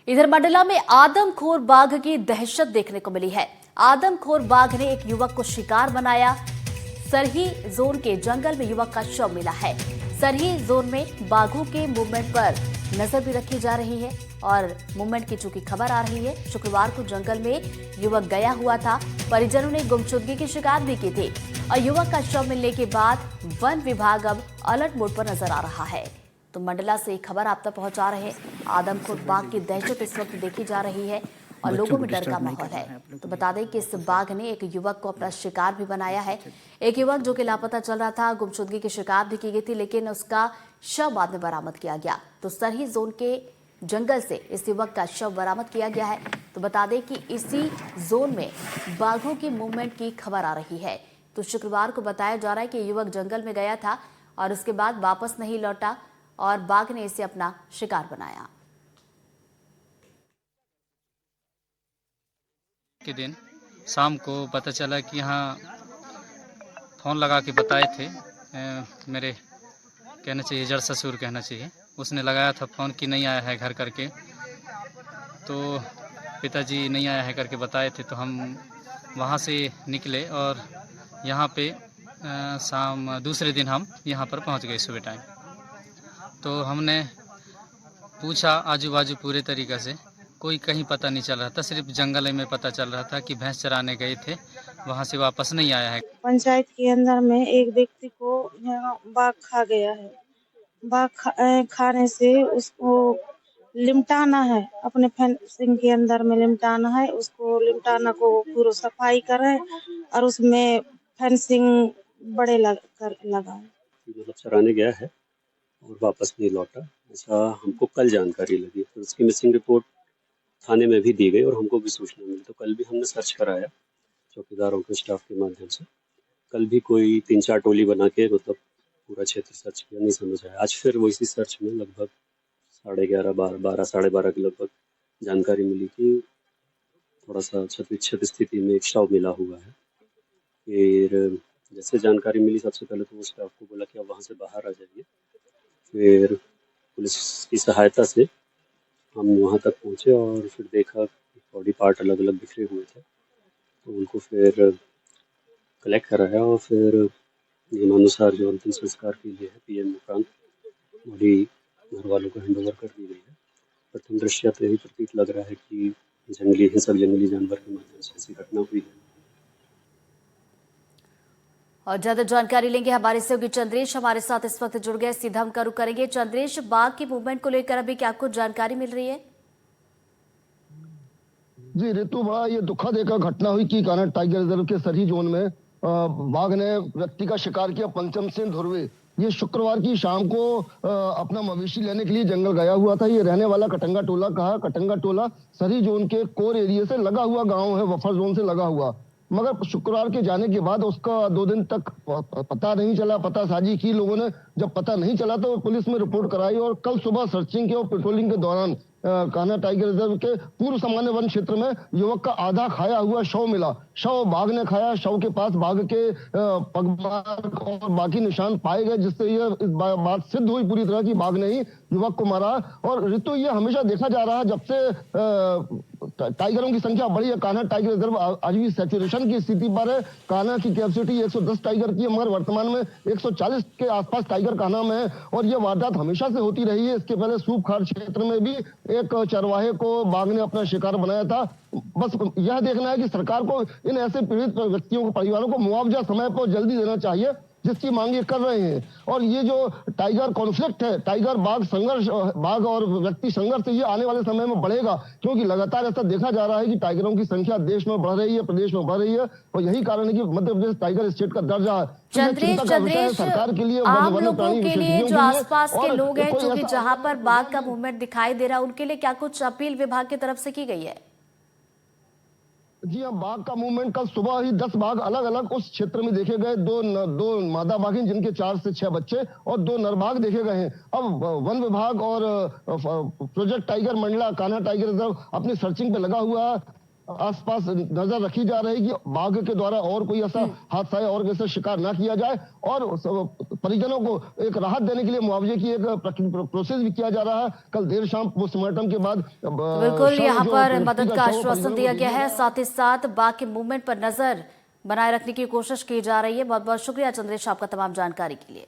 इधर मंडला में आदमखोर बाघ की दहशत देखने को मिली है। आदमखोर बाघ ने एक युवक को शिकार बनाया। सरही जोन के जंगल में युवक का शव मिला है। सरही जोन में बाघों के मूवमेंट पर नजर भी रखी जा रही है और मूवमेंट की चूंकि खबर आ रही है। शुक्रवार को जंगल में युवक गया हुआ था। परिजनों ने गुमशुदगी की शिकायत भी की थी और युवक का शव मिलने के बाद वन विभाग अब अलर्ट मोड पर नजर आ रहा है। तो मंडला से खबर आप तक पहुंचा रहे हैं। आदमखोर बाघ की दहशत इस वक्त देखी जा रही है और लोगों में डर का माहौल है। तो बता दें कि इस बाघ ने एक युवक को अपना शिकार भी बनाया है। एक युवक जो कि लापता चल रहा था, गुमशुदगी की शिकायत भी की गई थी, लेकिन उसका शव बाद में बरामद किया गया। तो सरही जोन के जंगल से इस युवक का शव बरामद किया गया है। तो बता दें कि इसी जोन में बाघों की मूवमेंट की खबर आ रही है। तो शुक्रवार को बताया जा रहा है कि युवक जंगल में गया था और उसके बाद वापस नहीं लौटा और बाघ ने इसे अपना शिकार बनाया। के दिन शाम को पता चला कि यहाँ फ़ोन लगा के बताए थे, मेरे कहना चाहिए जड़ ससुर कहना चाहिए, उसने लगाया था फ़ोन कि नहीं आया है घर करके। तो पिताजी नहीं आया है करके बताए थे। तो हम वहाँ से निकले और यहाँ पे शाम दूसरे दिन हम यहाँ पर पहुँच गए सुबह टाइम। तो हमने पूछा आजू बाजू पूरे तरीक़े से, कोई कहीं पता नहीं चल रहा था। सिर्फ जंगल में पता चल रहा था कि भैंस चराने गए थे, वहाँ से वापस नहीं आया है। पंचायत के अंदर में एक व्यक्ति को यहाँ बाघ खा गया है। खाने से उसको लिमटाना है, अपने फेंसिंग के अंदर में लिमटाना है। उसको लिमटाना को पूरा सफाई करें और उसमें फेंसिंग बड़े लगाए। मतलब चराने गया है और वापस नहीं लौटा, ऐसा हमको कल जानकारी लगी। फिर उसकी मिसिंग रिपोर्ट थाने में भी दी गई और हमको भी सूचना मिली। तो कल भी हमने सर्च कराया चौकीदारों के स्टाफ के माध्यम से। कल भी कोई 3-4 टोली बना के मतलब पूरा क्षेत्र सर्च किया, नहीं समझ आया। आज फिर वो इसी सर्च में लगभग 11:30 साढ़े 12 के लगभग जानकारी मिली कि थोड़ा सा क्षत स्थिति में एक शव मिला हुआ है। फिर जैसे जानकारी मिली, सबसे पहले तो वो स्टाफ को बोला कि आप वहाँ से बाहर आ जाइए। फिर पुलिस की सहायता से हम वहाँ तक पहुँचे और फिर देखा बॉडी पार्ट अलग अलग बिखरे हुए थे। तो उनको फिर कलेक्ट कराया और फिर नियमानुसार जो अंतिम संस्कार के लिए है पीएम उपरांत बॉडी घर वालों को हैंड ओवर कर दी गई है। प्रथम दृष्टया तो यही प्रतीत लग रहा है कि जंगली हिंसक जंगली जानवर के माध्यम से ऐसी घटना हुई है। और ज्यादा जानकारी लेंगे हमारे सहयोगी चंद्रेश हमारे साथ इस वक्त जुड़ गए। सीधा हम रुख करेंगे। चंद्रेश, बाघ की मूवमेंट को लेकर अभी क्या कुछ जानकारी मिल रही है? जी ऋतु, बड़ा ये दुखद एक घटना हुई कि कान्हा टाइगर रिजर्व के सरही जोन में बाघ ने व्यक्ति का शिकार किया। पंचम सिंह धुर्वे ये शुक्रवार की शाम को अपना मवेशी लेने के लिए जंगल गया हुआ था। ये रहने वाला कटंगा टोला का है। कटंगा टोला सरही जोन के कोर एरिया से लगा हुआ गांव है, बफर जोन से लगा हुआ। मगर शुक्रवार के जाने के बाद उसका 2 दिन तक पता नहीं चला। पतासाजी की लोगों ने, जब पता नहीं चला तो पुलिस में रिपोर्ट कराई और कल सुबह सर्चिंग के और पेट्रोलिंग के दौरान कान्हा टाइगर रिजर्व के पूर्व सामान्य वन क्षेत्र में युवक का आधा खाया हुआ शव मिला। शव बाघ ने खाया। शव के पास बाघ के पगमार्क और बाकी निशान पाए गए, जिससे यह इस बात सिद्ध हुई पूरी तरह कि बाघ ने ही युवक को मारा। और ऋतु, ये हमेशा देखा जा रहा है जब से टाइगरों की संख्या बढ़ी है। कान्हा टाइगर रिजर्व आज भी सैचुरेशन की स्थिति पर है। कान्हा की कैपेसिटी 110 टाइगर की है, मगर वर्तमान में 140 के आसपास टाइगर कान्हा में है और यह वारदात हमेशा से होती रही है। इसके पहले सूपखाड़ क्षेत्र में भी एक चरवाहे को बाघ ने अपना शिकार बनाया था। बस यह देखना है कि सरकार को इन ऐसे पीड़ित व्यक्तियों को, परिवारों को मुआवजा समय पर जल्दी देना चाहिए, जिसकी मांग ये कर रहे हैं। और ये जो टाइगर कॉन्फ्लिक्ट है, टाइगर बाघ संघर्ष, बाघ और व्यक्ति संघर्ष, ये आने वाले समय में बढ़ेगा, क्योंकि लगातार ऐसा देखा जा रहा है कि टाइगरों की संख्या देश में बढ़ रही है, प्रदेश में बढ़ रही है और यही कारण है कि मध्य प्रदेश टाइगर स्टेट का दर्जा चंद्रेश, सरकार के लिए, आम लोगों के लिए, जो आसपास के लोग हैं, जो कि जहां पर बाघ का मूवमेंट दिखाई दे रहा है, उनके लिए क्या कुछ अपील विभाग की तरफ से की गई है? जी हाँ, बाघ का मूवमेंट कल सुबह ही 10 बाघ अलग अलग उस क्षेत्र में देखे गए। दो मादा बाघिन जिनके 4 से 6 बच्चे और 2 नर बाघ देखे गए हैं। अब वन विभाग और project tiger Mandla Kanha tiger reserve अपनी सर्चिंग पे लगा हुआ है। आसपास नजर रखी जा रही है कि बाघ के द्वारा और कोई ऐसा हादसा है और ऐसा शिकार ना किया जाए, और परिजनों को एक राहत देने के लिए मुआवजे की एक प्रोसेस भी किया जा रहा है। कल देर शाम पोस्टमार्टम के बाद बिल्कुल यहाँ पर मदद का आश्वासन दिया गया है, साथ ही साथ बाघ के मूवमेंट पर नजर बनाए रखने की कोशिश की जा रही है। बहुत बहुत शुक्रिया चंद्रेश आपका तमाम जानकारी के लिए।